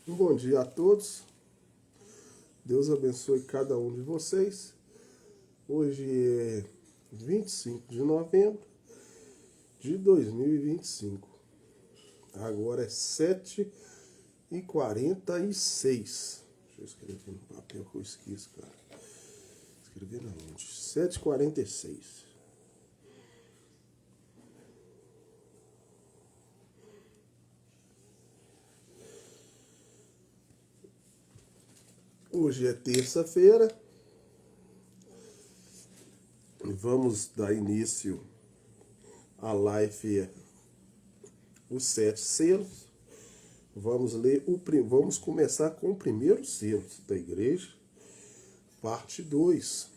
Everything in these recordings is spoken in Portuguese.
Um bom dia a todos. Deus abençoe cada um de vocês. Hoje é 25 de novembro de 2025. Agora é 7h46. Deixa eu escrever no papel que eu esqueço, cara. Escrever na onde? 7h46. Hoje é terça-feira. Vamos dar início à live Os 7 Selos. Vamos começar com o primeiro selo da igreja, parte 2.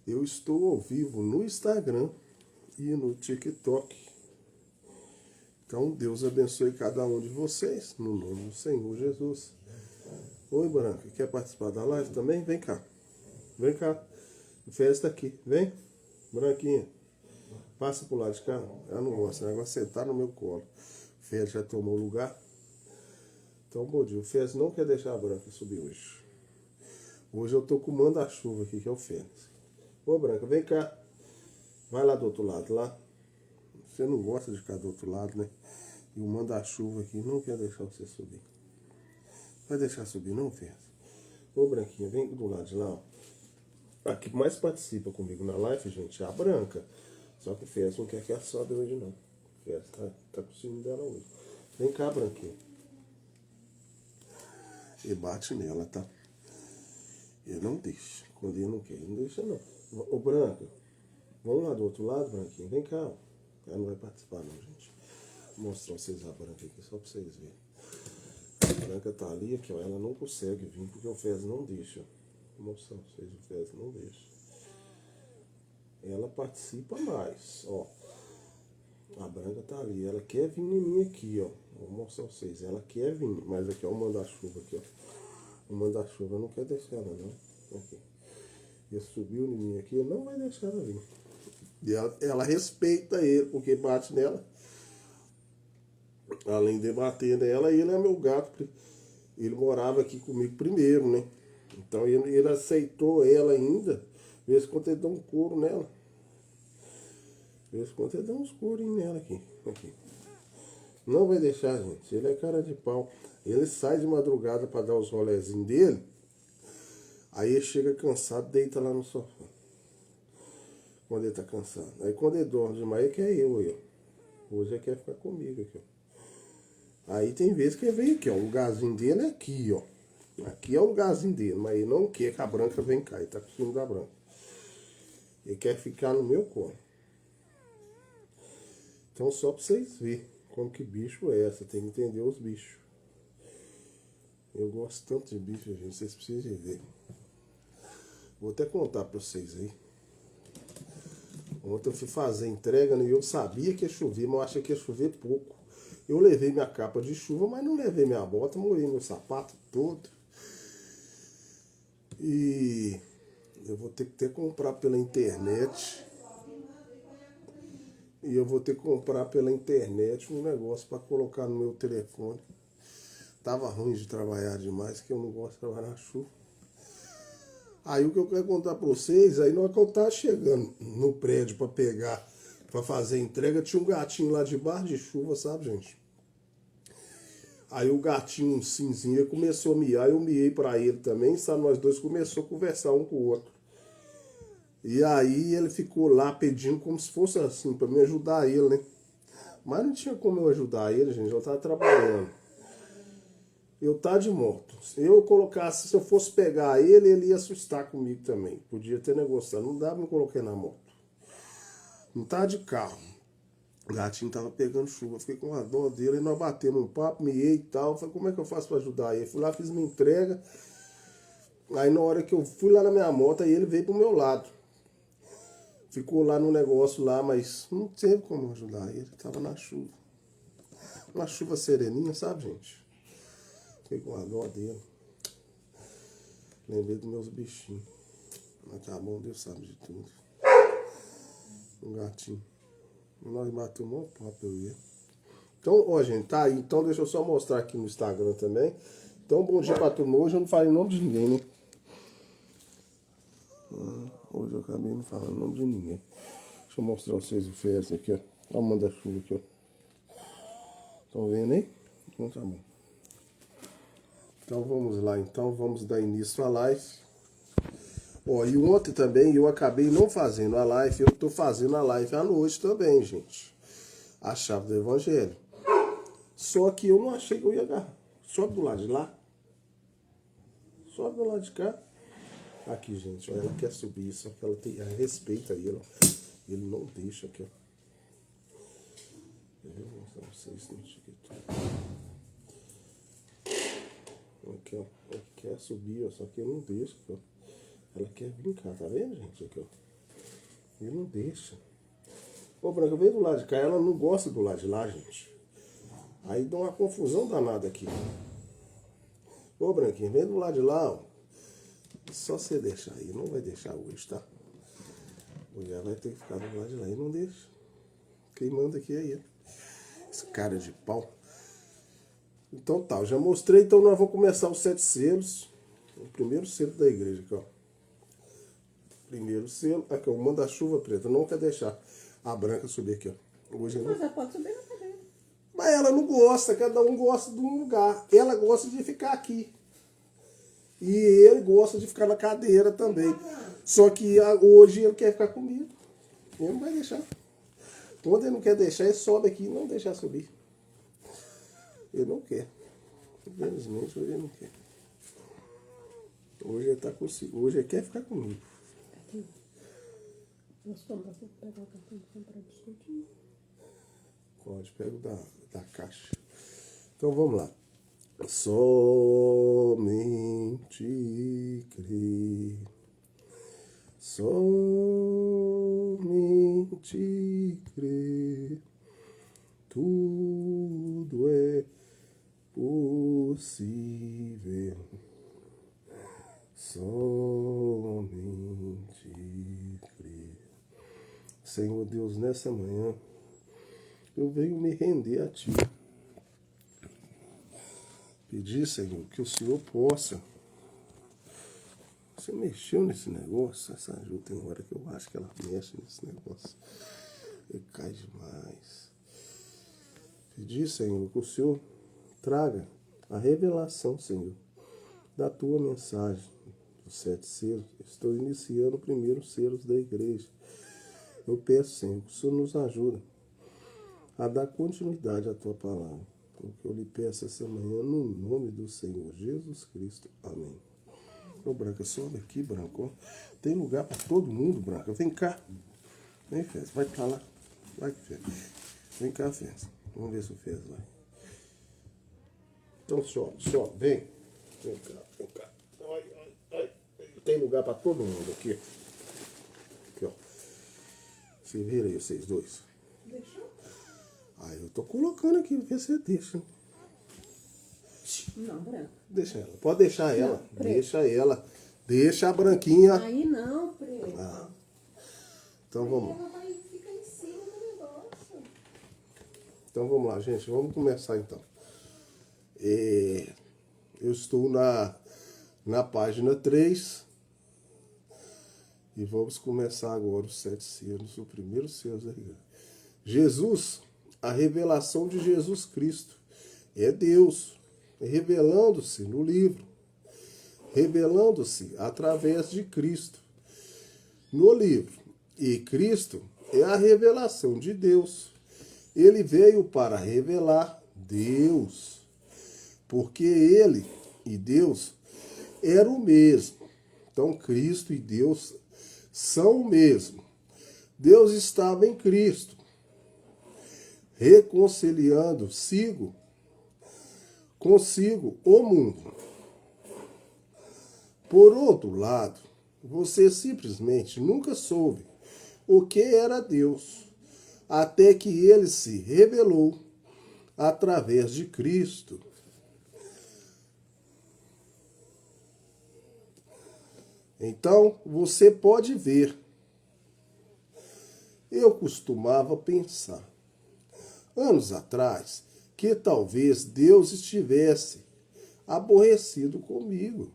Eu estou ao vivo no Instagram e no TikTok. Então, Deus abençoe cada um de vocês, no nome do Senhor Jesus. Oi, Branca, quer participar da live também? Vem cá. Vem cá. Festa aqui. Vem. Branquinha. Passa pro lado de cá. Ela não gosta, ela gosta de sentar no meu colo. O Félix já tomou lugar. Então, bom dia. O Félix não quer deixar a Branca subir hoje. Hoje eu tô com o manda-chuva aqui, que é o Félix. Ô, Branca, vem cá. Vai lá do outro lado, lá. Você não gosta de ficar do outro lado, né? E o manda-chuva aqui não quer deixar você subir. Vai deixar subir não, Félix? Ô, Branquinha, vem do lado de lá, ó. A que mais participa comigo na live, gente, é a Branca. Só que o Félix não quer que ela sobe hoje, não. O Félix tá com ciúme dela hoje. Vem cá, Branquinha. E bate nela, tá? Ele não deixa. Quando ele não quer, ele não deixa, não. Ô, Branca, vamos lá do outro lado, Branquinha. Vem cá, ó. Ela não vai participar, não, gente. Vou mostrar vocês a Branca aqui, só pra vocês verem. A Branca tá ali, aqui, ó. Ela não consegue vir porque o Félix não deixa. Vou mostrar pra vocês, o Félix não deixa. Ela participa mais, ó. A Branca tá ali, ela quer vir em mim aqui, ó. Vou mostrar pra vocês, ela quer vir, mas aqui, ó, o manda-chuva aqui, ó. O manda-chuva não quer deixar ela, não. Aqui. Ele subiu em mim aqui, não vai deixar ela vir. E ela respeita ele, porque bate nela. Além de bater nela, ele é meu gato. Ele morava aqui comigo primeiro, né? Então ele aceitou ela ainda. De vez em quando ele dá um couro nela. De vez em quando ele dá uns courinhos nela aqui. Não vai deixar, gente. Ele é cara de pau. Ele sai de madrugada para dar os rolezinhos dele. Aí ele chega cansado, deita lá no sofá. Quando ele tá cansado. Aí quando ele dorme demais, ele quer eu aí, ó. Hoje ele quer ficar comigo aqui, ó. Aí tem vezes que ele vem aqui, ó. O lugarzinho dele é aqui, ó. Aqui é o lugarzinho dele, mas ele não quer que a Branca venha cá. Ele tá com ciúme da Branca. Ele quer ficar no meu colo. Então só pra vocês verem como que bicho é essa. Tem que entender os bichos. Eu gosto tanto de bicho, gente. Vocês precisam de ver. Vou até contar pra vocês aí. Ontem eu fui fazer entrega e eu sabia que ia chover, mas eu achei que ia chover pouco. Eu levei minha capa de chuva, mas não levei minha bota, molhei meu sapato todo. E eu vou ter que comprar pela internet. E eu vou ter que comprar pela internet um negócio para colocar no meu telefone. Tava ruim de trabalhar demais, que eu não gosto de trabalhar na chuva. Aí o que eu quero contar para vocês, aí na hora que eu tava chegando no prédio para pegar, para fazer a entrega, tinha um gatinho lá debaixo de chuva, sabe, gente? Aí o gatinho cinzinha começou a miar, eu miei para ele também, sabe? Nós dois começamos a conversar um com o outro. E aí ele ficou lá pedindo como se fosse assim, para me ajudar ele, né? Mas não tinha como eu ajudar ele, gente, eu tava trabalhando. Eu tava de moto. Se eu colocasse, se eu fosse pegar ele, ele ia assustar comigo também. Podia ter negociado. Não dava, me coloquei na moto. Não tava de carro. O gatinho tava pegando chuva. Eu fiquei com a dó dele. E nós batemos um papo, miei e tal. Falei, como é que eu faço pra ajudar ele? Fui lá, fiz minha entrega. Aí na hora que eu fui lá na minha moto, aí ele veio pro meu lado. Ficou lá no negócio lá, mas não teve como ajudar ele. Tava na chuva. Uma chuva sereninha, sabe, gente? Fiquei com a dó dele. Lembrei dos meus bichinhos. Mas tá bom, Deus sabe de tudo. Um gatinho. Nós batemos um papo, eu ia. Então, ó, gente, tá aí. Então, deixa eu só mostrar aqui no Instagram também. Então, bom dia pra turma. Hoje eu não falei nome de ninguém, né? Hoje eu acabei não falando nome de ninguém. Deixa eu mostrar pra vocês o festa aqui, ó. Olha o manda-chuva aqui, ó. Estão vendo aí? Então tá bom. Então vamos lá, então vamos dar início à live. Ó, e ontem também eu acabei não fazendo a live, eu tô fazendo a live à noite também, gente. A chave do evangelho. Só que eu não achei que eu ia agarrar. Sobe do lado de lá. Sobe do lado de cá. Aqui, gente, ó, ela quer subir, só que ela respeita ele, ó. Ele não deixa aqui, ó. Eu vou mostrar pra vocês no TikTok. Aqui, ó. Ela quer subir, ó, só que ele não deixa, ó. Ela quer brincar, tá vendo, gente? Aqui, ó. Ele não deixa. Ô, Branca, vem do lado de cá. Ela não gosta do lado de lá, gente. Aí dá uma confusão danada aqui. Ô, Branquinho, vem do lado de lá, ó. Só você deixar aí. Não vai deixar hoje, tá? Mulher vai ter que ficar do lado de lá e não deixa. Quem manda aqui é ele. Esse cara de pau. Então tá, eu já mostrei. Então nós vamos começar os 7 selos. O primeiro selo da igreja aqui, ó. Primeiro selo. Aqui, ó, o manda-chuva preto. Não quer deixar a Branca subir aqui, ó. Hoje Mas ela pode subir na cadeira. Mas ela não gosta, cada um gosta de um lugar. Ela gosta de ficar aqui. E ele gosta de ficar na cadeira também. Só que hoje ele quer ficar comigo. Ele não vai deixar. Quando ele não quer deixar, ele sobe aqui e não deixa subir. Ele não quer. Infelizmente, hoje ele não quer. Hoje ele tá consigo. Hoje ele quer ficar comigo. Nós vamos pegar o cartão de comprar biscoitinho. Pode, pega o da caixa. Então vamos lá. Somente crer. Somente crer. Tudo é possível. Somente crer. Senhor Deus, nessa manhã eu venho me render a Ti. Pedir, Senhor, que o Senhor possa. Você mexeu nesse negócio? Essa ajuda tem hora que eu acho que ela mexe nesse negócio. E cai demais. Pedir, Senhor, que o Senhor traga a revelação, Senhor, da Tua mensagem. Os 7 selos. Estou iniciando o primeiro selos da igreja. Eu peço, Senhor, que o Senhor nos ajude a dar continuidade à Tua palavra. O que eu lhe peço essa manhã, no nome do Senhor Jesus Cristo. Amém. Ô, Branca, sobe aqui, Branco. Tem lugar para todo mundo, Branca. Vem cá. Vem, Fez. Vai pra lá. Vai, Fez. Vem cá, Fez. Vamos ver se o Fez vai. Então sobe. Vem. Vem cá. Ai. Tem lugar para todo mundo aqui. Aqui, ó. Se vira aí, vocês dois. Deixou? Aí eu tô colocando aqui, ver se você deixa. Não, branco. Deixa ela. Pode deixar ela. Preto. Deixa ela. Deixa a branquinha. Aí não, preto. Ah. Então vamos lá. Ela vai ficar em cima do negócio. Então vamos lá, gente. Vamos começar então. Eu estou na página 3. E vamos começar agora os 7 selos. O primeiro selo da igreja. Jesus, a revelação de Jesus Cristo. É Deus revelando-se no livro. Revelando-se através de Cristo no livro. E Cristo é a revelação de Deus. Ele veio para revelar Deus. Porque ele e Deus eram o mesmo. Então Cristo e Deus são o mesmo. Deus estava em Cristo, reconciliando consigo o mundo. Por outro lado, você simplesmente nunca soube o que era Deus, até que ele se revelou através de Cristo. Então, você pode ver. Eu costumava pensar. Anos atrás, que talvez Deus estivesse aborrecido comigo.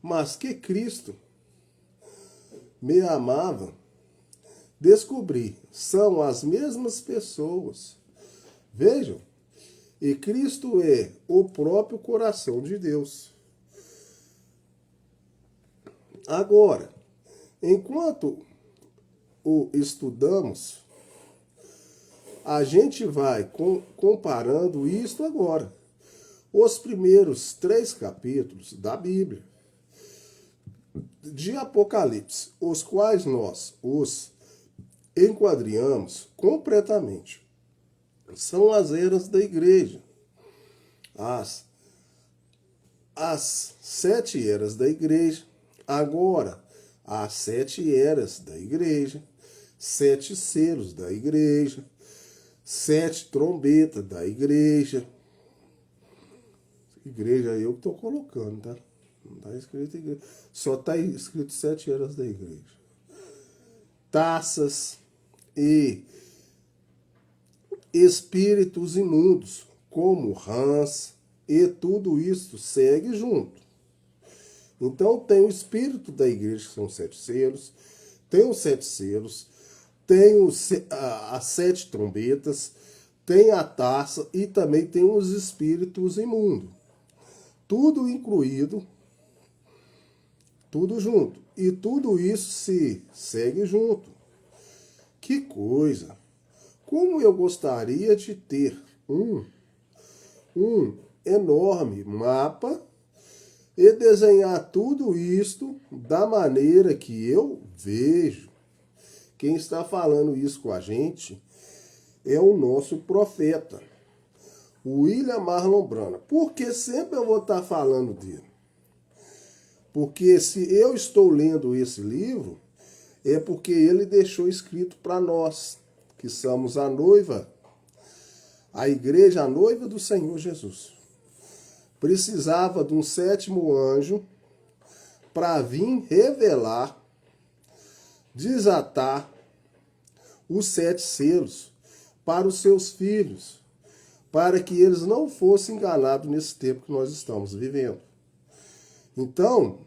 Mas que Cristo me amava, descobri, são as mesmas pessoas. Vejam, e Cristo é o próprio coração de Deus. Agora, enquanto o estudamos, a gente vai comparando isto agora. Os primeiros 3 capítulos da Bíblia, de Apocalipse, os quais nós os enquadrinhamos completamente, são as eras da igreja. As 7 eras da igreja. Agora, as 7 eras da igreja, 7 selos da igreja, 7 trombetas da igreja. Igreja eu que estou colocando, tá? Não está escrito igreja. Só está escrito 7 eras da igreja. Taças e espíritos imundos, como rãs, e tudo isso segue junto. Então tem o espírito da igreja, que são 7 selos, tem os 7 selos, tem as 7 trombetas, tem a taça e também tem os espíritos imundos. Tudo incluído, tudo junto. E tudo isso se segue junto. Que coisa! Como eu gostaria de ter um enorme mapa e desenhar tudo isto da maneira que eu vejo. Quem está falando isso com a gente é o nosso profeta, William Marlon Branham. Por que sempre eu vou estar falando dele? Porque se eu estou lendo esse livro, é porque ele deixou escrito para nós, que somos a noiva, a igreja, a noiva do Senhor Jesus. Precisava de um 7º anjo para vir revelar, desatar os 7 selos para os seus filhos, para que eles não fossem enganados nesse tempo que nós estamos vivendo. Então,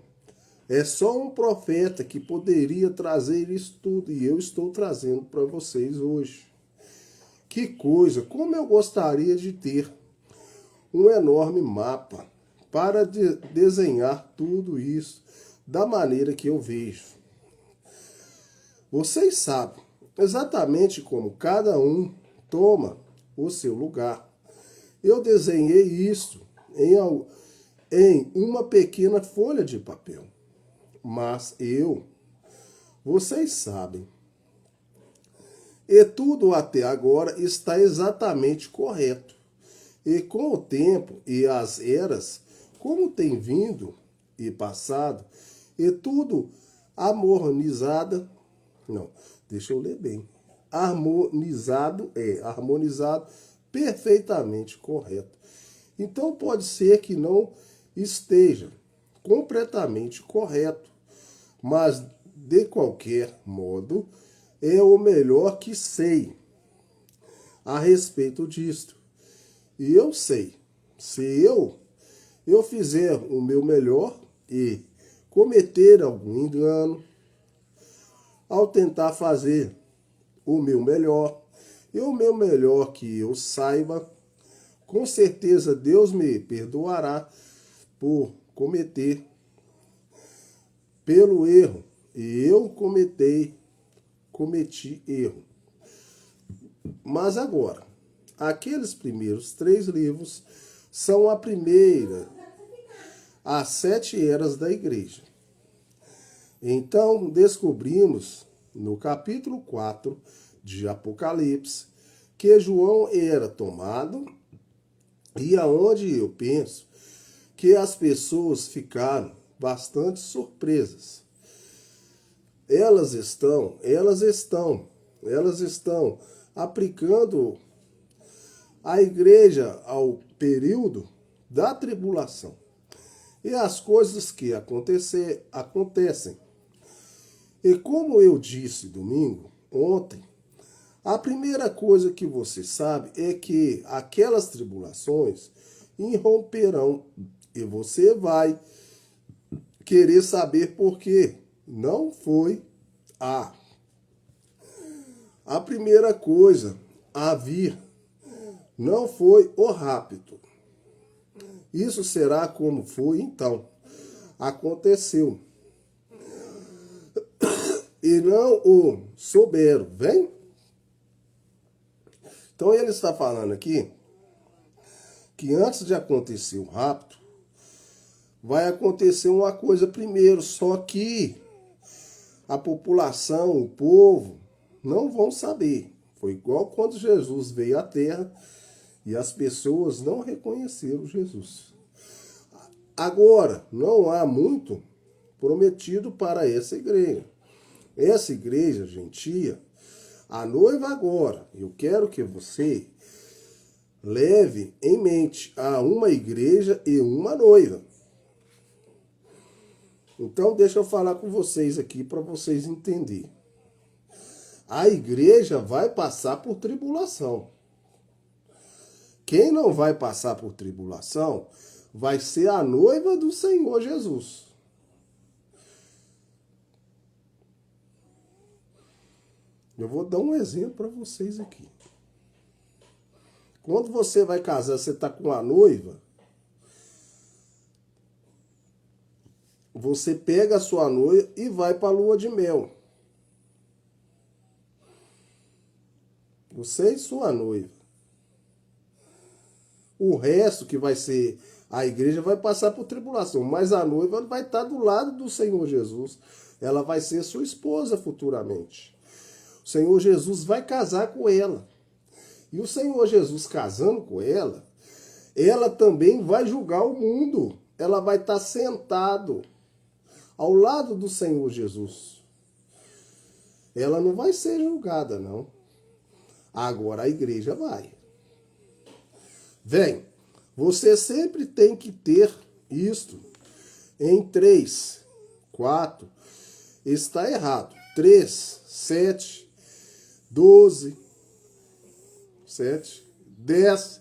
é só um profeta que poderia trazer isso tudo, e eu estou trazendo para vocês hoje. Que coisa! Como eu gostaria de ter um enorme mapa para desenhar tudo isso da maneira que eu vejo. Vocês sabem exatamente como cada um toma o seu lugar. Eu desenhei isso em uma pequena folha de papel. Mas vocês sabem, e tudo até agora está exatamente correto. E com o tempo e as eras, como tem vindo e passado, e tudo harmonizado perfeitamente correto. Então pode ser que não esteja completamente correto, mas de qualquer modo é o melhor que sei a respeito disto. E eu sei, se eu fizer o meu melhor e cometer algum engano, ao tentar fazer o meu melhor, e o meu melhor que eu saiba, com certeza Deus me perdoará por cometer pelo erro. E eu cometi erro. Mas agora, aqueles primeiros 3 livros são a primeira, as 7 eras da igreja. Então, descobrimos no capítulo 4 de Apocalipse que João era tomado, e aonde eu penso que as pessoas ficaram bastante surpresas. Elas estão aplicando a igreja ao período da tribulação. E as coisas que acontecem. E como eu disse ontem, A primeira coisa que você sabe é que aquelas tribulações irromperão e você vai querer saber por quê. Não foi a primeira coisa a vir, não foi o rapto. Isso será como foi então. Aconteceu. E não o souberam. Vem? Então ele está falando aqui que antes de acontecer o rapto, vai acontecer uma coisa primeiro, só que a população, o povo, não vão saber. Foi igual quando Jesus veio à Terra e as pessoas não reconheceram Jesus. Agora, não há muito prometido para essa igreja. Essa igreja gentia, a noiva agora, eu quero que você leve em mente a uma igreja e uma noiva. Então, deixa eu falar com vocês aqui para vocês entenderem. A igreja vai passar por tribulação. Quem não vai passar por tribulação vai ser a noiva do Senhor Jesus. Eu vou dar um exemplo para vocês aqui. Quando você vai casar, você está com a noiva, você pega a sua noiva e vai para a lua de mel. Você e sua noiva. O resto que vai ser a igreja vai passar por tribulação, mas a noiva vai estar do lado do Senhor Jesus. Ela vai ser sua esposa futuramente. O Senhor Jesus vai casar com ela. E o Senhor Jesus casando com ela, ela também vai julgar o mundo. Ela vai estar sentado ao lado do Senhor Jesus. Ela não vai ser julgada, não. Agora a igreja vai. Vem, você sempre tem que ter isto em 3, 4, está errado. 3, 7, 12, 7, 10,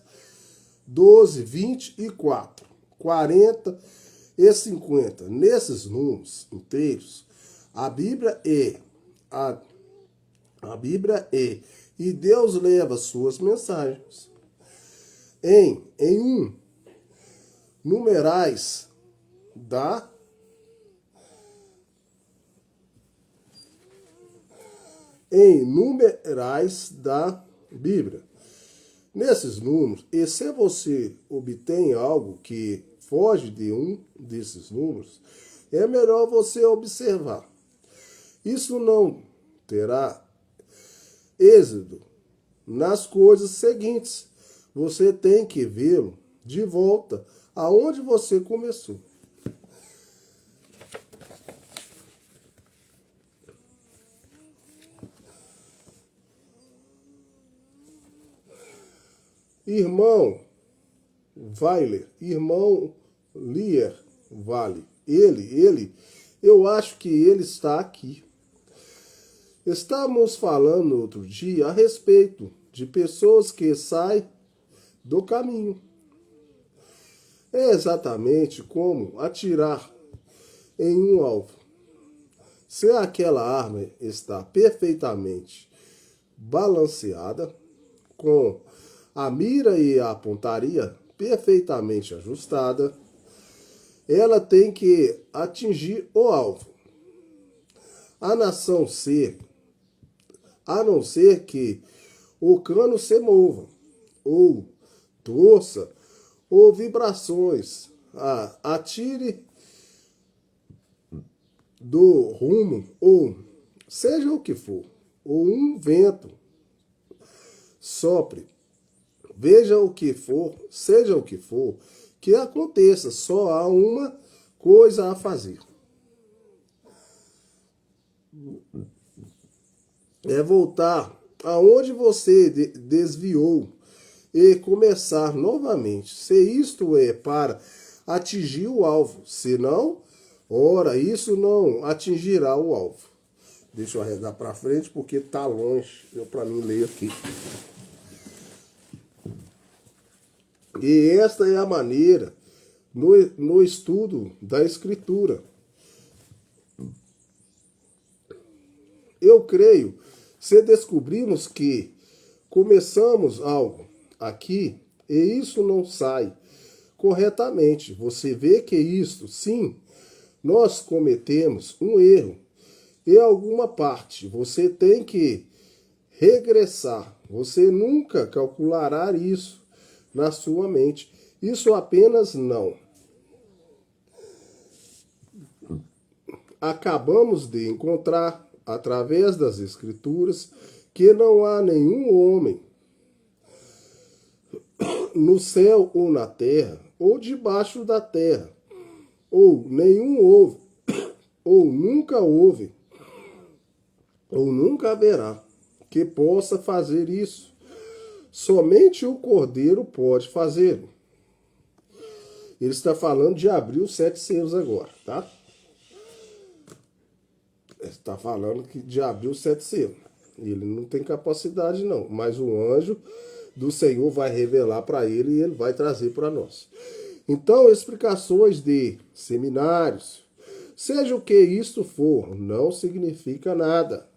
12, 24, 40 e 50. Nesses números inteiros, a Bíblia é, e Deus leva suas mensagens em numerais da Bíblia. Nesses números, e se você obtém algo que foge de um desses números, é melhor você observar. Isso não terá êxito nas coisas seguintes. Você tem que vê-lo de volta aonde você começou. Irmão Weiler, irmão Lier Vale, eu acho que ele está aqui. Estávamos falando outro dia a respeito de pessoas que saem do caminho. É exatamente como atirar em um alvo. Se aquela arma está perfeitamente balanceada, com a mira e a pontaria perfeitamente ajustada, ela tem que atingir o alvo. A não ser que o cano se mova, ou torça, ou vibrações, atire do rumo, ou seja o que for, ou um vento sopre, veja o que for, seja o que for, que aconteça, só há uma coisa a fazer. É voltar aonde você desviou e começar novamente. Se isto é para atingir o alvo, se não, ora, isso não atingirá o alvo. Deixa eu arredar para frente porque tá longe para mim ler aqui. E esta é a maneira no estudo da Escritura. Eu creio, se descobrimos que começamos algo aqui e isso não sai corretamente, você vê que isto, sim, nós cometemos um erro em alguma parte. Você tem que regressar. Você nunca calculará isso na sua mente. Isso apenas não. Acabamos de encontrar, através das Escrituras, que não há nenhum homem no céu ou na terra, ou debaixo da terra, ou nenhum houve, ou nunca houve, ou nunca haverá, que possa fazer isso. Somente o Cordeiro pode fazê-lo. Ele está falando de abrir os 7 selos agora, tá? Ele está falando de abrir os 7 selos. Ele não tem capacidade, não. Mas o anjo do Senhor vai revelar para ele e ele vai trazer para nós. Então, explicações de seminários, seja o que isto for, não significa nada.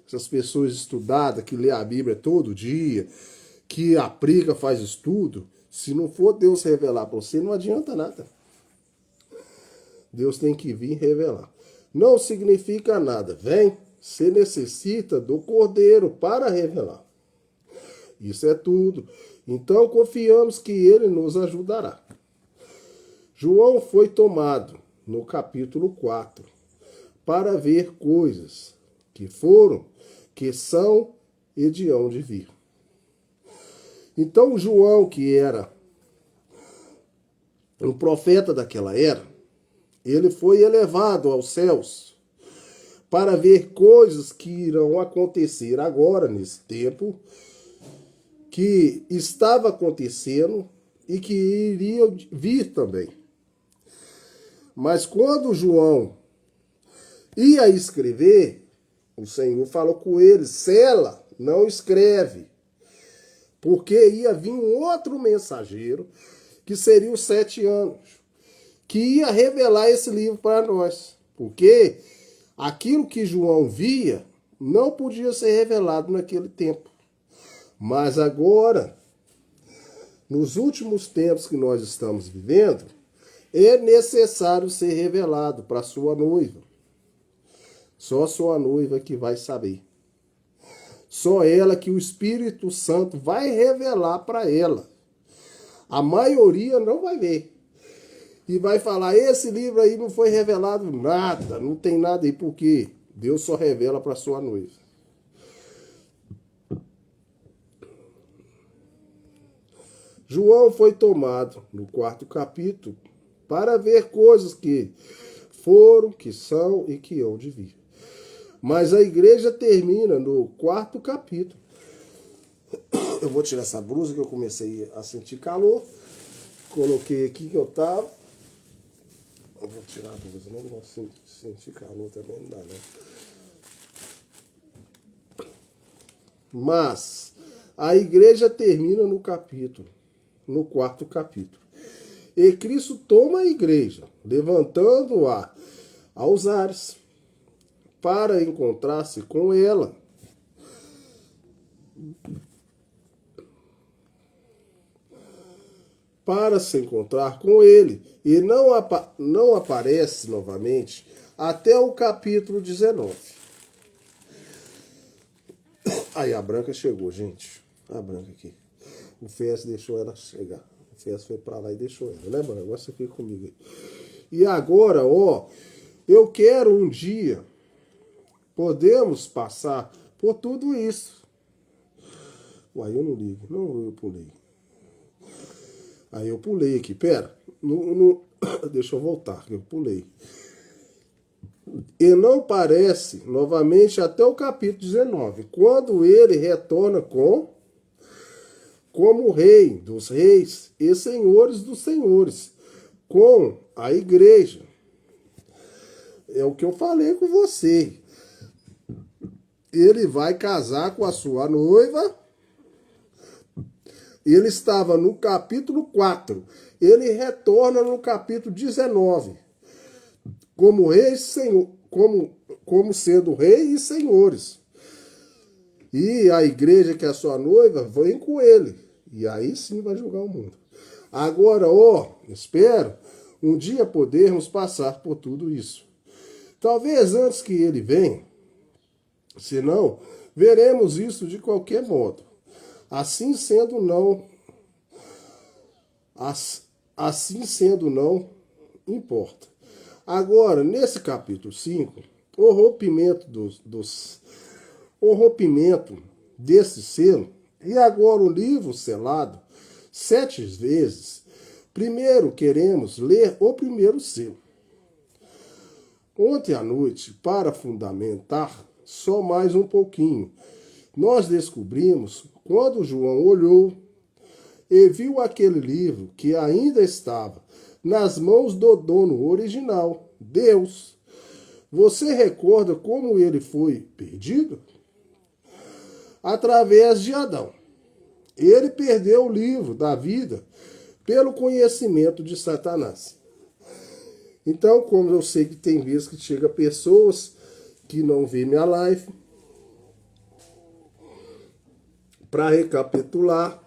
Essas pessoas estudadas, que lê a Bíblia todo dia, que aplica, faz estudo, se não for Deus revelar para você, não adianta nada. Deus tem que vir revelar. Não significa nada. Vem, você necessita do Cordeiro para revelar. Isso é tudo. Então confiamos que ele nos ajudará. João foi tomado, no capítulo 4, para ver coisas que foram, que são e de hão de vir. Então João, que era um profeta daquela era, ele foi elevado aos céus para ver coisas que irão acontecer agora, nesse tempo, que estava acontecendo e que iriam vir também. Mas quando João ia escrever, o Senhor falou com ele: sela, não escreve, porque ia vir um outro mensageiro, que seria os 7 anos, que ia revelar esse livro para nós. Porque aquilo que João via não podia ser revelado naquele tempo. Mas agora, nos últimos tempos que nós estamos vivendo, é necessário ser revelado para sua noiva. Só sua noiva que vai saber. Só ela que o Espírito Santo vai revelar para ela. A maioria não vai ver. E vai falar: esse livro aí não foi revelado nada, não tem nada aí, porque Deus só revela para sua noiva. João foi tomado, no 4º capítulo, para ver coisas que foram, que são e que hão de vir. Mas a igreja termina no 4º capítulo. Eu vou tirar essa blusa que eu comecei a sentir calor. Coloquei aqui que eu tava. Eu vou tirar a blusa, não gosto de sentir calor também, não dá, né? Mas a igreja termina no 4º capítulo. E Cristo toma a igreja, levantando-a aos ares, para encontrar-se com ela. Para se encontrar com ele. E não aparece novamente até o capítulo 19. Aí a Branca chegou, gente. A Branca aqui. O Fez deixou ela chegar. O Fez foi pra lá e deixou ela, né, Branca? Agora você fica comigo aí. E agora, ó, eu quero um dia, podemos passar por tudo isso. Uai, eu não ligo. Não, eu pulei. Aí eu pulei aqui, pera. Deixa eu voltar, que eu pulei. E não parece novamente até o capítulo 19, quando ele retorna como rei dos reis e senhores dos senhores, com a igreja. É o que eu falei com você. ele vai casar com a sua noiva. Ele estava no capítulo 4. Ele retorna no capítulo 19. Como rei, senhor, como sendo rei e senhores. E a igreja, que é a sua noiva, vem com ele. E aí sim vai julgar o mundo. Agora, espero um dia podermos passar por tudo isso. Talvez antes que ele venha, senão veremos isso de qualquer modo. Assim sendo, não importa. Agora, nesse capítulo 5, o rompimento desse selo, e agora o livro selado 7 vezes. Primeiro queremos ler o primeiro selo. Ontem à noite, para fundamentar só mais um pouquinho, nós descobrimos, quando João olhou e viu aquele livro que ainda estava nas mãos do dono original, Deus. Você recorda como ele foi perdido? Através de Adão. Ele perdeu o livro da vida pelo conhecimento de Satanás. Então, como eu sei que tem vezes que chega pessoas que não vê minha live, para recapitular,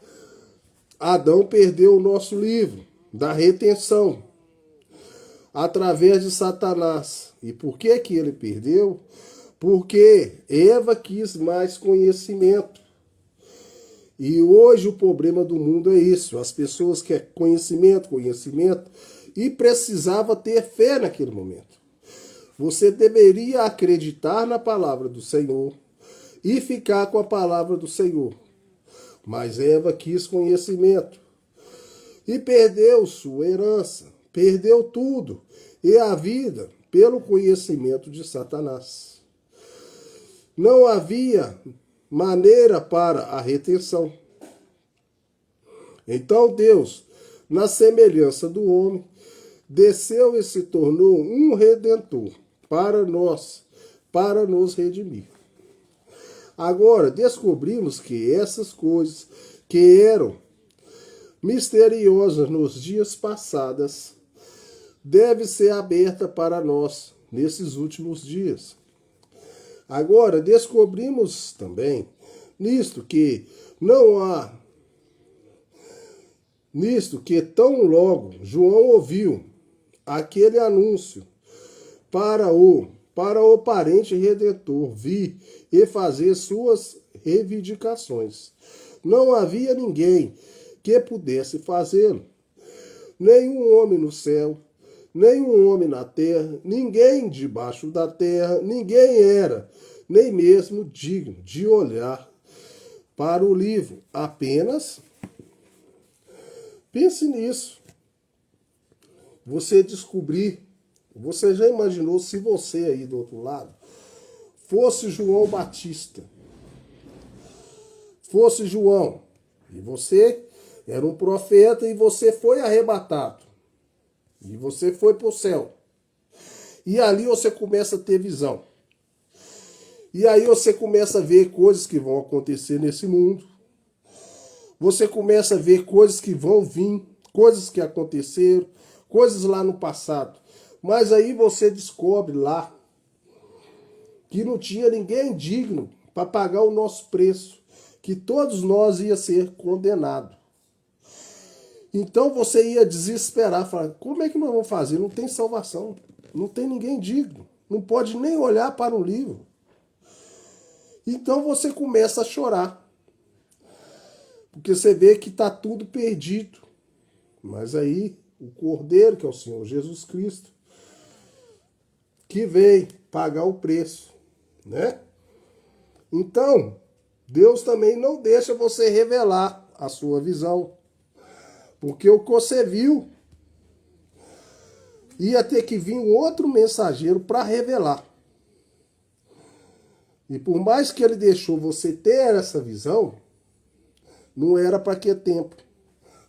Adão perdeu o nosso livro da retenção através de Satanás. E por que que ele perdeu? Porque Eva quis mais conhecimento. E hoje o problema do mundo é isso. As pessoas querem conhecimento, e precisava ter fé naquele momento. Você deveria acreditar na palavra do Senhor e ficar com a palavra do Senhor. Mas Eva quis conhecimento e perdeu sua herança, perdeu tudo e a vida pelo conhecimento de Satanás. Não havia maneira para a retenção. Então Deus, na semelhança do homem, desceu e se tornou um redentor para nós, para nos redimir. Agora, descobrimos que essas coisas que eram misteriosas nos dias passados devem ser abertas para nós nesses últimos dias. Agora, descobrimos também nisto que tão logo João ouviu aquele anúncio para o parente redentor vir e fazer suas reivindicações. Não havia ninguém que pudesse fazê-lo. Nenhum homem no céu, nenhum homem na terra, ninguém debaixo da terra, ninguém era nem mesmo digno de olhar para o livro. Apenas pense nisso. Você descobrir. Você já imaginou se você aí do outro lado fosse João Batista? Fosse João. E você era um profeta e você foi arrebatado. E você foi para o céu. E ali você começa a ter visão. E aí você começa a ver coisas que vão acontecer nesse mundo. Você começa a ver coisas que vão vir, coisas que aconteceram, coisas lá no passado. Mas aí você descobre lá que não tinha ninguém digno para pagar o nosso preço, que todos nós ia ser condenados. Então você ia desesperar, falar, como é que nós vamos fazer? Não tem salvação, não tem ninguém digno, não pode nem olhar para o livro. Então você começa a chorar, porque você vê que está tudo perdido. Mas aí o Cordeiro, que é o Senhor Jesus Cristo, que veio pagar o preço, né? Então, Deus também não deixa você revelar a sua visão. Porque o que você viu ia ter que vir um outro mensageiro para revelar. E por mais que ele deixou você ter essa visão, não era para que tempo.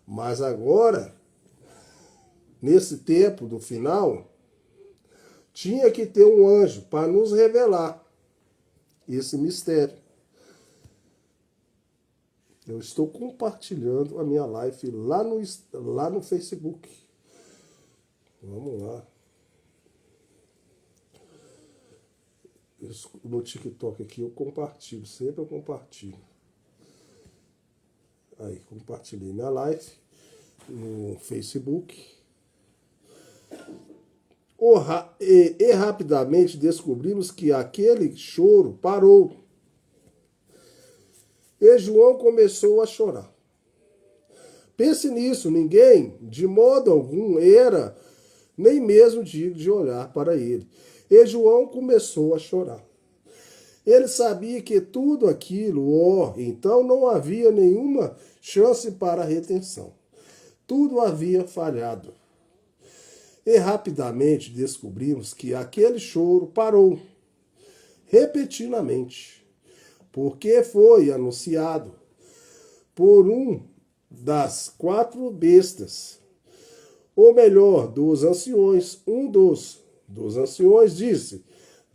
Mas agora, nesse tempo do final, tinha que ter um anjo para nos revelar esse mistério. Eu estou compartilhando a minha live lá no Facebook. Vamos lá. No TikTok aqui eu compartilho, sempre eu compartilho. Aí, compartilhei minha live no Facebook. E rapidamente descobrimos que aquele choro parou. E João começou a chorar. Pense nisso, ninguém, de modo algum, era nem mesmo digno de olhar para ele. E João começou a chorar. Ele sabia que tudo aquilo, então não havia nenhuma chance para a retenção. Tudo havia falhado. E rapidamente descobrimos que aquele choro parou, repentinamente, porque foi anunciado por um das 4 bestas, ou melhor, dos anciões. Um dos anciões disse: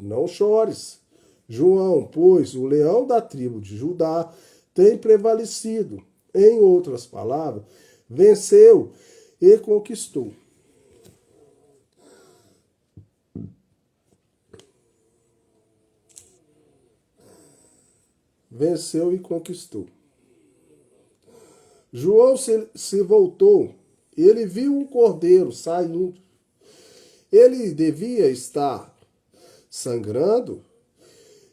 não chores, João, pois o leão da tribo de Judá tem prevalecido. Em outras palavras, venceu e conquistou. Venceu e conquistou. João se voltou. Ele viu um cordeiro saindo. Ele devia estar sangrando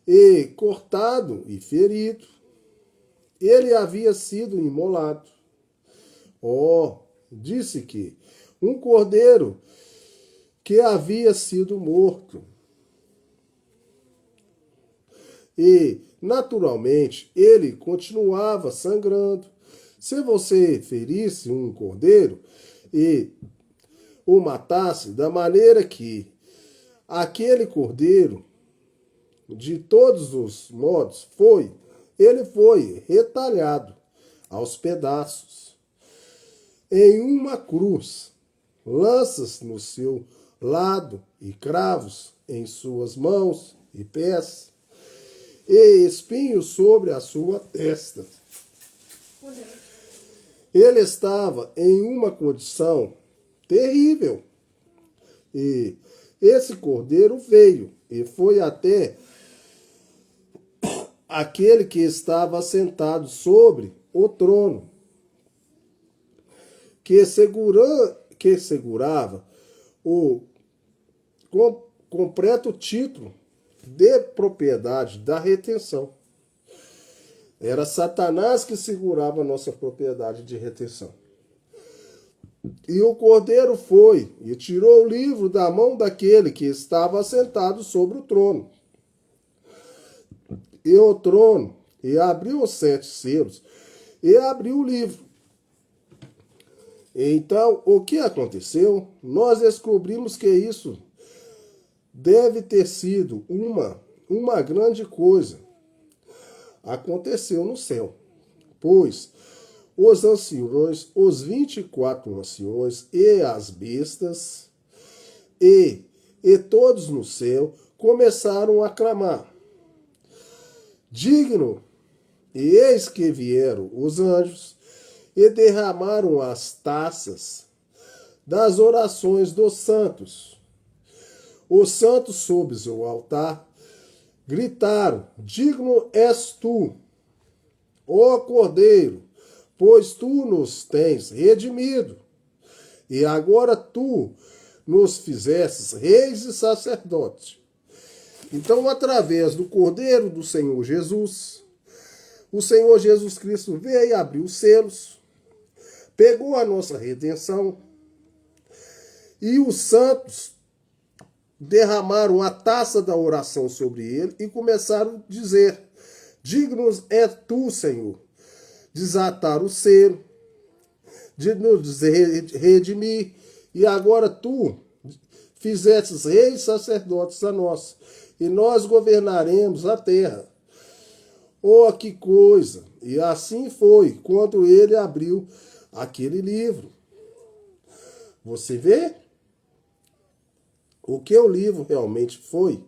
e cortado e ferido. Ele havia sido imolado. Disse que um cordeiro que havia sido morto. E, naturalmente, ele continuava sangrando. Se você ferisse um cordeiro e o matasse da maneira que aquele cordeiro, de todos os modos, ele foi retalhado aos pedaços em uma cruz, lanças no seu lado e cravos em suas mãos e pés, e espinhos sobre a sua testa. Ele estava em uma condição terrível. E esse cordeiro veio e foi até aquele que estava sentado sobre o trono, que segurava o completo título de propriedade da retenção. Era Satanás que segurava a nossa propriedade de retenção. E o cordeiro foi e tirou o livro da mão daquele que estava sentado sobre o trono. E abriu os 7 selos, e abriu o livro. Então, o que aconteceu? Nós descobrimos que isso deve ter sido uma grande coisa. Aconteceu no céu, pois os anciões, os 24 anciões e as bestas e todos no céu começaram a clamar: digno! E eis que vieram os anjos e derramaram as taças das orações dos santos. Os santos sob o altar gritaram: digno és tu, ó Cordeiro, pois tu nos tens redimido, e agora tu nos fizestes reis e sacerdotes. Então, através do Cordeiro do Senhor Jesus, o Senhor Jesus Cristo veio e abriu os selos, pegou a nossa redenção, e os santos derramaram a taça da oração sobre ele e começaram a dizer: dignos é tu, Senhor, desatar o selo, de nos redimir, e agora tu fizestes reis e sacerdotes a nós, e nós governaremos a terra. Oh, que coisa! E assim foi quando ele abriu aquele livro. Você vê? O que o livro realmente foi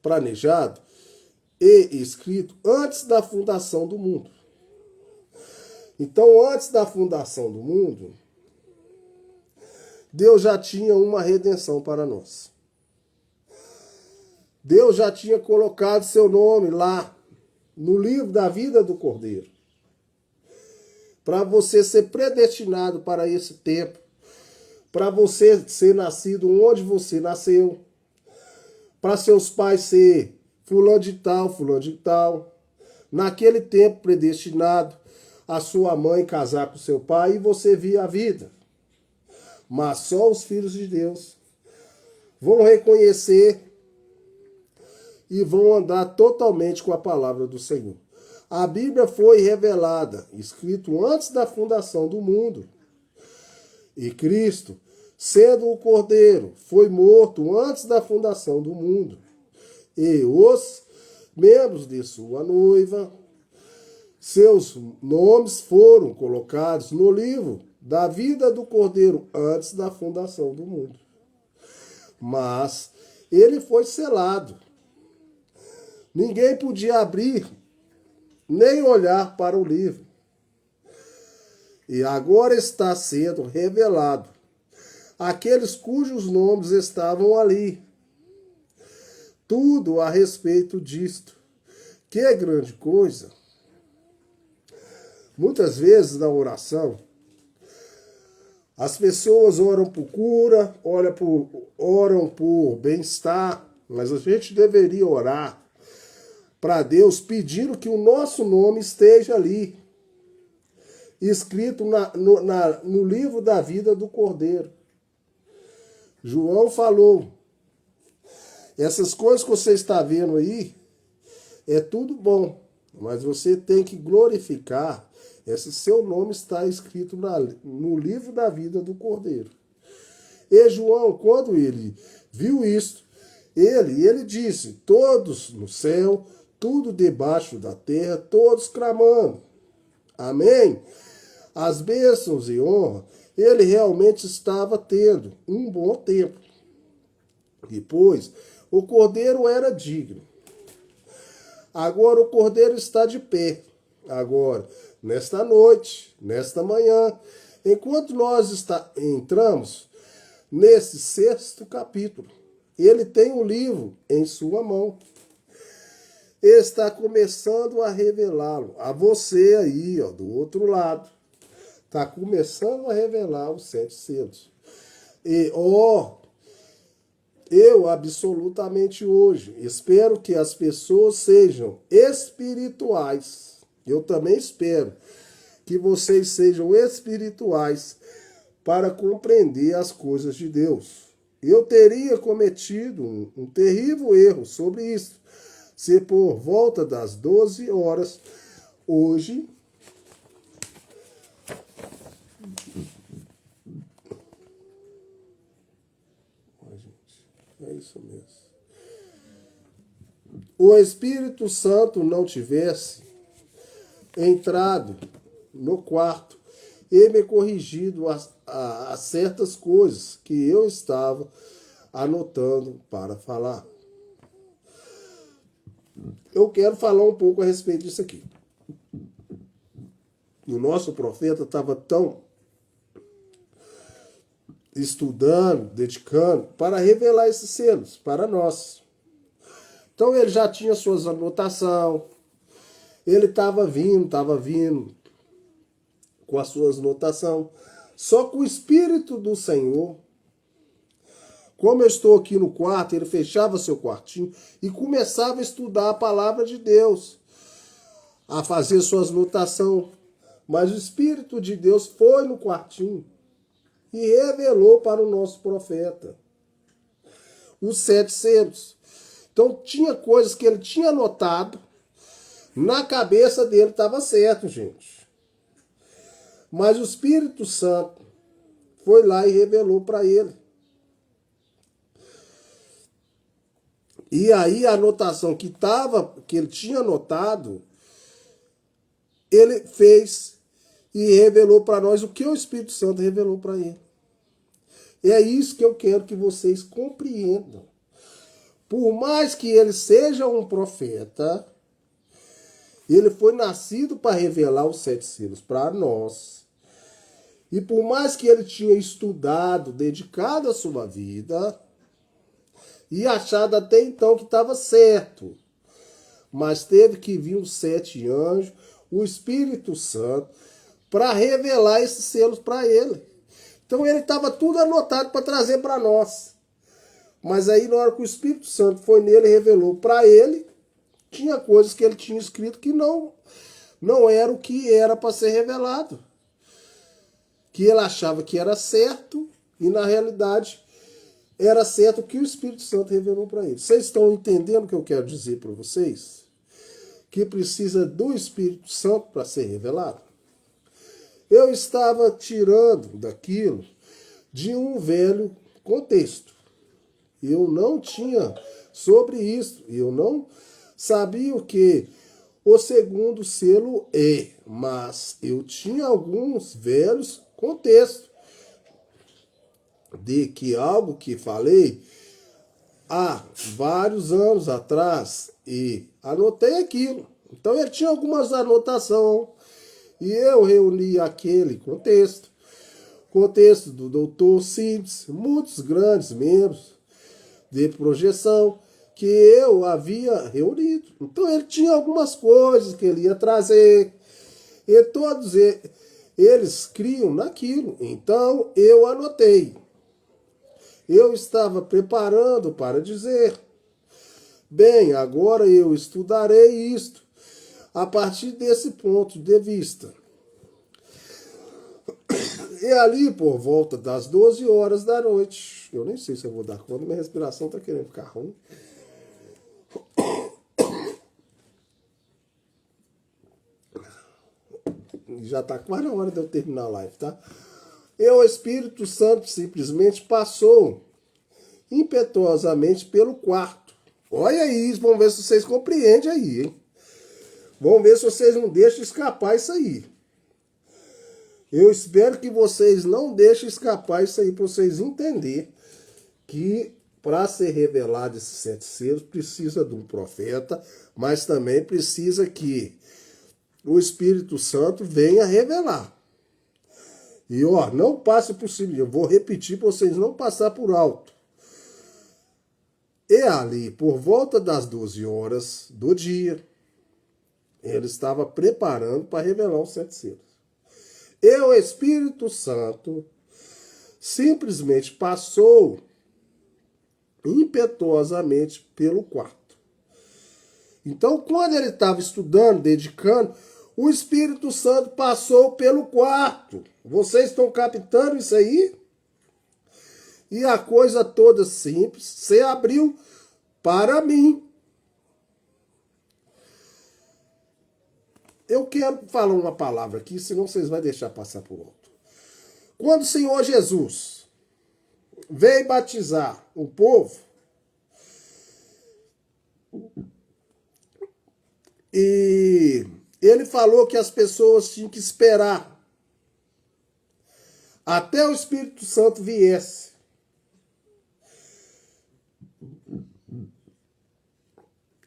planejado, e escrito antes da fundação do mundo. Então, antes da fundação do mundo, Deus já tinha uma redenção para nós. Deus já tinha colocado seu nome lá no livro da vida do Cordeiro, para você ser predestinado para esse tempo, para você ser nascido onde você nasceu, para seus pais ser fulano de tal, naquele tempo predestinado, a sua mãe casar com seu pai e você via a vida. Mas só os filhos de Deus vão reconhecer e vão andar totalmente com a palavra do Senhor. A Bíblia foi revelada, escrito antes da fundação do mundo. E Cristo, sendo o Cordeiro, foi morto antes da fundação do mundo. E os membros de sua noiva, seus nomes foram colocados no livro da vida do Cordeiro antes da fundação do mundo. Mas ele foi selado. Ninguém podia abrir, nem olhar para o livro. E agora está sendo revelado aqueles cujos nomes estavam ali. Tudo a respeito disto. Que grande coisa! Muitas vezes na oração, as pessoas oram por cura, oram por bem-estar, mas a gente deveria orar para Deus pedindo que o nosso nome esteja ali, escrito no livro da vida do Cordeiro. João falou, essas coisas que você está vendo aí, é tudo bom, mas você tem que glorificar. Esse seu nome está escrito no livro da vida do Cordeiro. E João, quando ele viu isso, ele disse, todos no céu, tudo debaixo da terra, todos clamando. Amém? As bênçãos e honra, ele realmente estava tendo um bom tempo. Depois, o Cordeiro era digno. Agora o Cordeiro está de pé. Agora, nesta noite, nesta manhã, enquanto nós entramos nesse 6º capítulo, ele tem um livro em sua mão. Está começando a revelá-lo. A você aí, ó, do outro lado. Está começando a revelar os 7 selos. E, eu absolutamente hoje espero que as pessoas sejam espirituais. Eu também espero que vocês sejam espirituais para compreender as coisas de Deus. Eu teria cometido um terrível erro sobre isso, se por volta das 12 horas, hoje, é isso mesmo, o Espírito Santo não tivesse entrado no quarto e me corrigido a certas coisas que eu estava anotando para falar. Eu quero falar um pouco a respeito disso aqui. O nosso profeta estava tão estudando, dedicando, para revelar esses selos para nós. Então ele já tinha suas anotações, ele estava vindo com as suas anotações. Só que o Espírito do Senhor, como eu estou aqui no quarto, ele fechava seu quartinho e começava a estudar a palavra de Deus, a fazer suas anotações. Mas o Espírito de Deus foi no quartinho e revelou para o nosso profeta os 7 selos. Então tinha coisas que ele tinha anotado, na cabeça dele estava certo, gente. Mas o Espírito Santo foi lá e revelou para ele. E aí a anotação que ele tinha anotado, ele fez e revelou para nós o que o Espírito Santo revelou para ele. E é isso que eu quero que vocês compreendam. Por mais que ele seja um profeta, Ele foi nascido para revelar os 7 selos para nós. E por mais que ele tinha estudado, dedicado a sua vida, e achado até então que estava certo, mas teve que vir os 7 anjos, o Espírito Santo, para revelar esses selos para ele. Então ele estava tudo anotado para trazer para nós. Mas aí na hora que o Espírito Santo foi nele e revelou para ele, tinha coisas que ele tinha escrito que não era o que era para ser revelado. Que ele achava que era certo e na realidade era certo o que o Espírito Santo revelou para ele. Vocês estão entendendo o que eu quero dizer para vocês? Que precisa do Espírito Santo para ser revelado? Eu estava tirando daquilo de um velho contexto. Eu não tinha sobre isso. Eu não sabia o que o segundo selo é. Mas eu tinha alguns velhos contextos de que algo que falei há vários anos atrás e anotei aquilo. Então ele tinha algumas anotações e eu reuni aquele contexto do Dr. Cides, muitos grandes membros de projeção que eu havia reunido. Então ele tinha algumas coisas que ele ia trazer e todos eles criam naquilo. Então eu anotei. Eu estava preparando para dizer, bem, agora eu estudarei isto a partir desse ponto de vista. E ali, por volta das 12 horas da noite, eu nem sei se eu vou dar conta, minha respiração está querendo ficar ruim. Já está quase na hora de eu terminar a live, tá? E o Espírito Santo simplesmente passou impetuosamente pelo quarto. Olha aí, vamos ver se vocês compreendem aí, hein? Vamos ver se vocês não deixam escapar isso aí. Eu espero que vocês não deixem escapar isso aí para vocês entenderem que para ser revelado esses 7 selos precisa de um profeta, mas também precisa que o Espírito Santo venha revelar. E ó, não passe por cima, eu vou repetir para vocês não passar por alto. E ali, por volta das 12 horas do dia, ele estava preparando para revelar os 7 selos. E o Espírito Santo simplesmente passou impetuosamente pelo quarto. Então, quando ele estava estudando, dedicando, o Espírito Santo passou pelo quarto. Vocês estão captando isso aí? E a coisa toda simples se abriu para mim. Eu quero falar uma palavra aqui, senão vocês vão deixar passar por alto. Quando o Senhor Jesus veio batizar o povo, e ele falou que as pessoas tinham que esperar até o Espírito Santo viesse.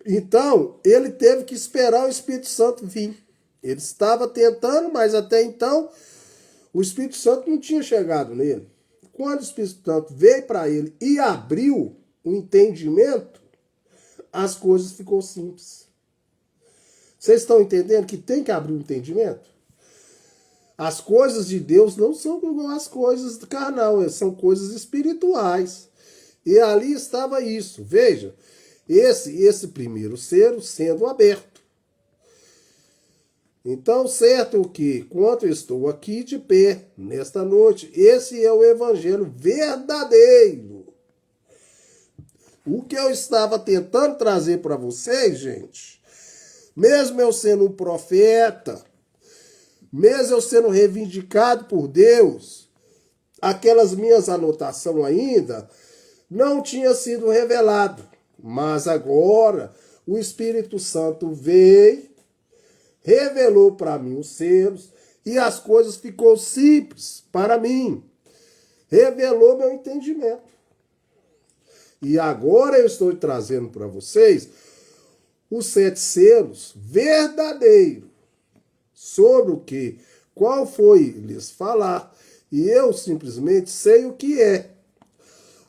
Então, ele teve que esperar o Espírito Santo vir. Ele estava tentando, mas até então o Espírito Santo não tinha chegado nele. Quando o Espírito Santo veio para ele e abriu o entendimento, as coisas ficou simples. Vocês estão entendendo que tem que abrir o entendimento? As coisas de Deus não são como as coisas do carnal, são coisas espirituais. E ali estava isso. Veja, esse primeiro selo sendo aberto. Então, certo que, quanto eu estou aqui de pé, nesta noite, esse é o evangelho verdadeiro. O que eu estava tentando trazer para vocês, gente, mesmo eu sendo um profeta, mesmo eu sendo reivindicado por Deus, aquelas minhas anotações ainda não tinha sido revelado. Mas agora o Espírito Santo veio, revelou para mim os selos e as coisas ficou simples para mim. Revelou meu entendimento. E agora eu estou trazendo para vocês os 7 selos verdadeiro, sobre o que, qual foi lhes falar, e eu simplesmente sei o que é.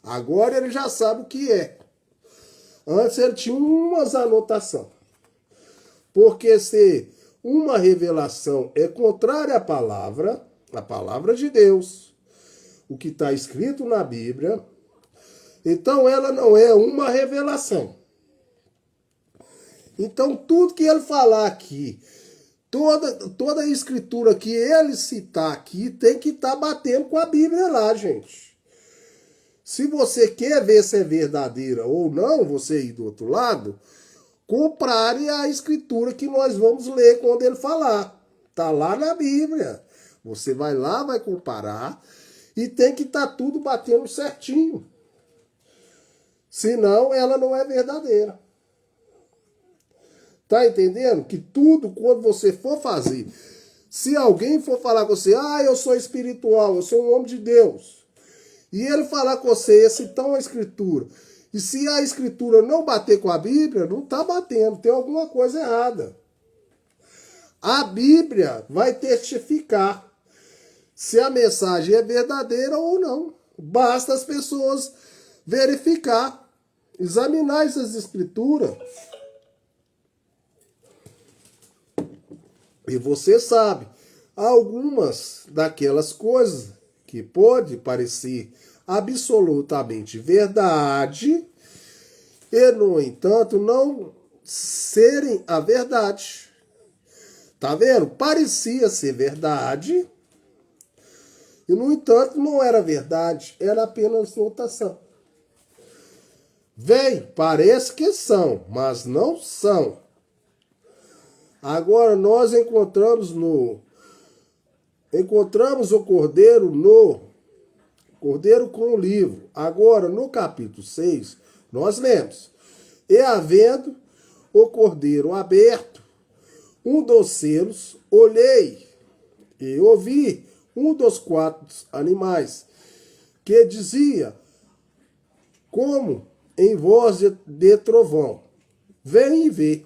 Agora ele já sabe o que é. Antes ele tinha umas anotações. Porque se uma revelação é contrária à palavra de Deus, o que está escrito na Bíblia, então ela não é uma revelação. Então tudo que ele falar aqui, toda a escritura que ele citar aqui, tem que estar batendo com a Bíblia lá, gente. Se você quer ver se é verdadeira ou não, você ir do outro lado, compare a escritura que nós vamos ler quando ele falar. Está lá na Bíblia. Você vai lá, vai comparar e tem que estar tudo batendo certinho. Senão ela não é verdadeira. Tá entendendo? Que tudo, quando você for fazer, se alguém for falar com você, eu sou espiritual, eu sou um homem de Deus, e ele falar com você, citar uma escritura, e se a escritura não bater com a Bíblia, não está batendo, tem alguma coisa errada. A Bíblia vai testificar se a mensagem é verdadeira ou não. Basta as pessoas verificar, examinar essas escrituras. E você sabe, algumas daquelas coisas que pode parecer absolutamente verdade e, no entanto, não serem a verdade. Tá vendo? Parecia ser verdade e, no entanto, não era verdade, era apenas notação. Parece que são, mas não são. Agora nós encontramos o Cordeiro com o livro. Agora no capítulo 6, nós lemos: e havendo o Cordeiro aberto, um dos selos, olhei e ouvi um dos 4 animais, que dizia, como em voz de trovão: vem e vê.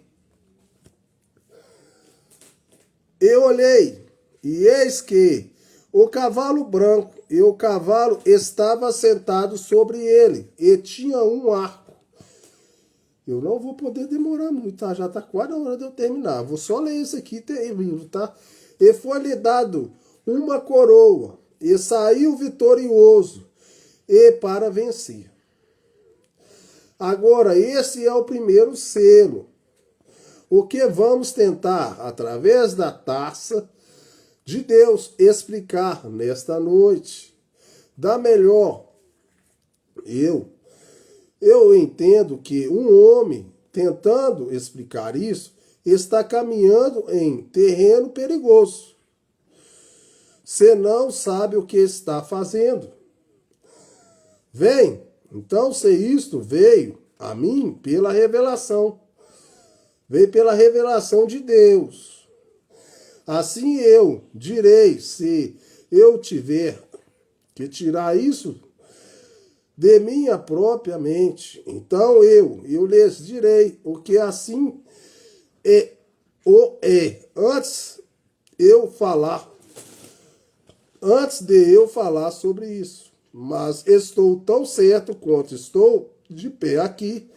Eu olhei, e eis que o cavalo branco e o cavalo estava sentado sobre ele, e tinha um arco. Eu não vou poder demorar muito, tá? Já está quase a hora de eu terminar. Vou só ler isso aqui, terrível, tá? E foi-lhe dado uma coroa, e saiu vitorioso, e para vencer. Agora, esse é o primeiro selo. O que vamos tentar, através da taça de Deus, explicar nesta noite, da melhor. Eu entendo que um homem tentando explicar isso está caminhando em terreno perigoso. Você não sabe o que está fazendo. Então se isto veio a mim pela revelação. Veio pela revelação de Deus. Assim eu direi, se eu tiver que tirar isso de minha própria mente, então eu lhes direi o que assim é. Antes de eu falar sobre isso. Mas estou tão certo quanto estou de pé aqui,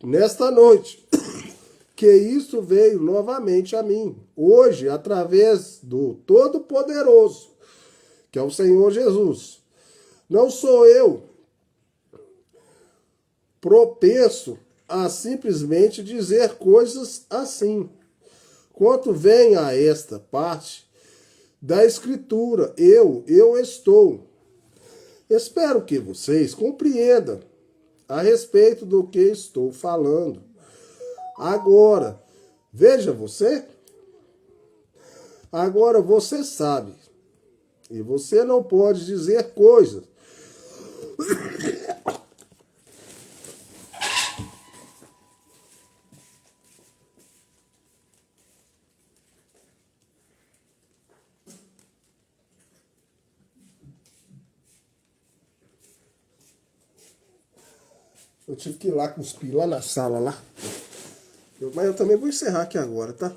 nesta noite, que isso veio novamente a mim, hoje, através do Todo-Poderoso, que é o Senhor Jesus. Não sou eu propenso a simplesmente dizer coisas assim. Quanto vem a esta parte da Escritura, eu estou. Espero que vocês compreendam a respeito do que estou falando. Agora, veja você. Agora você sabe. E você não pode dizer coisas. Eu tive que ir lá cuspir lá na sala lá. Mas eu também vou encerrar aqui agora, tá?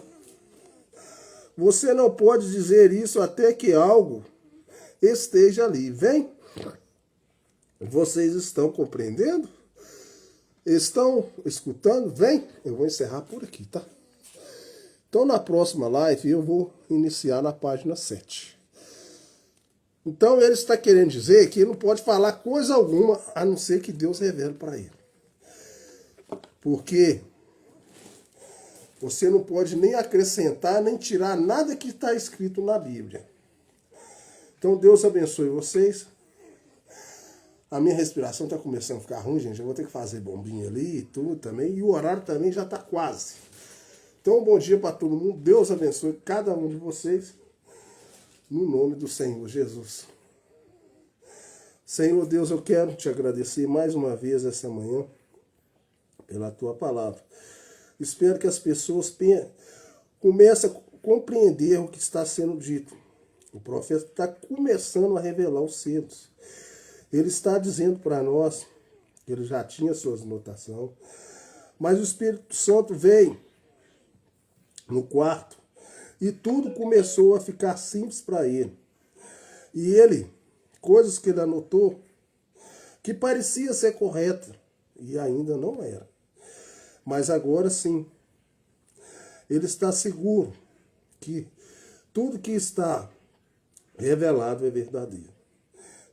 Você não pode dizer isso até que algo esteja ali. Vem? Vocês estão compreendendo? Estão escutando? Vem? Eu vou encerrar por aqui, tá? Então, na próxima live, eu vou iniciar na página 7. Então, ele está querendo dizer que ele não pode falar coisa alguma, a não ser que Deus revele para ele. Porque você não pode nem acrescentar, nem tirar nada que está escrito na Bíblia. Então, Deus abençoe vocês. A minha respiração está começando a ficar ruim, gente. Eu vou ter que fazer bombinha ali e tudo também. E o horário também já está quase. Então, bom dia para todo mundo. Deus abençoe cada um de vocês. No nome do Senhor Jesus. Senhor Deus, eu quero te agradecer mais uma vez essa manhã pela tua palavra. Espero que as pessoas comecem a compreender o que está sendo dito. O profeta está começando a revelar os selos. Ele está dizendo para nós que ele já tinha suas anotações, mas o Espírito Santo veio no quarto e tudo começou a ficar simples para ele. E ele, coisas que ele anotou, que parecia ser correta e ainda não era. Mas agora sim, ele está seguro que tudo que está revelado é verdadeiro.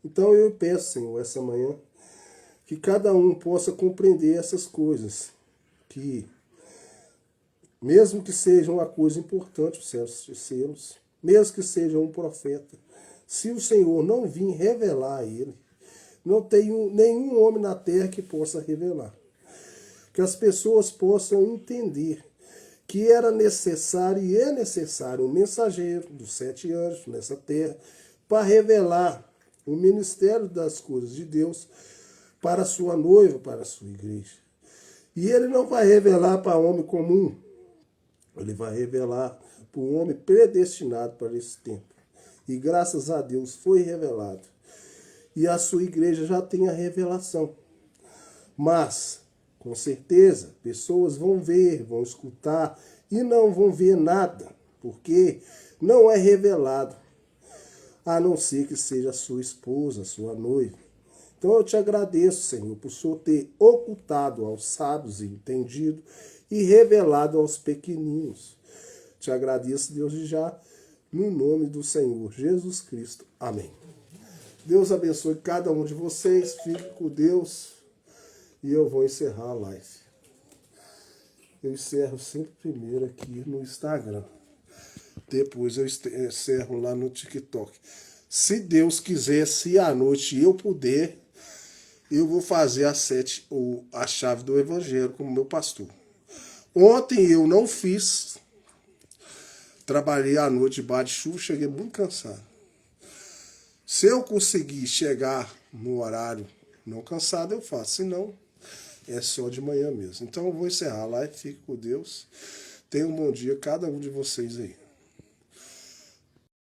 Então eu peço, Senhor, essa manhã, que cada um possa compreender essas coisas, que mesmo que seja uma coisa importante, os selos, mesmo que seja um profeta, se o Senhor não vir revelar a ele, não tem nenhum homem na terra que possa revelar. Que as pessoas possam entender que era necessário e é necessário um mensageiro dos 7 anjos nessa terra para revelar o ministério das coisas de Deus para a sua noiva, para a sua igreja. E ele não vai revelar para homem comum, ele vai revelar para o homem predestinado para esse tempo. E graças a Deus foi revelado. E a sua igreja já tem a revelação. Mas, com certeza, pessoas vão ver, vão escutar e não vão ver nada, porque não é revelado, a não ser que seja a sua esposa, a sua noiva. Então eu te agradeço, Senhor, por o Senhor ter ocultado aos sábios e entendido e revelado aos pequeninos. Te agradeço, Deus, de já, no nome do Senhor Jesus Cristo. Amém. Deus abençoe cada um de vocês, fique com Deus e eu vou encerrar a live. Eu encerro sempre primeiro aqui no Instagram. Depois eu encerro lá no TikTok. Se Deus quiser, se à noite eu puder, eu vou fazer às 7 a chave do Evangelho como meu pastor. Ontem eu não fiz. Trabalhei à noite debaixo de chuva, cheguei muito cansado. Se eu conseguir chegar no horário não cansado, eu faço. Se não, é só de manhã mesmo. Então eu vou encerrar a live. Fique com Deus. Tenha um bom dia cada um de vocês aí.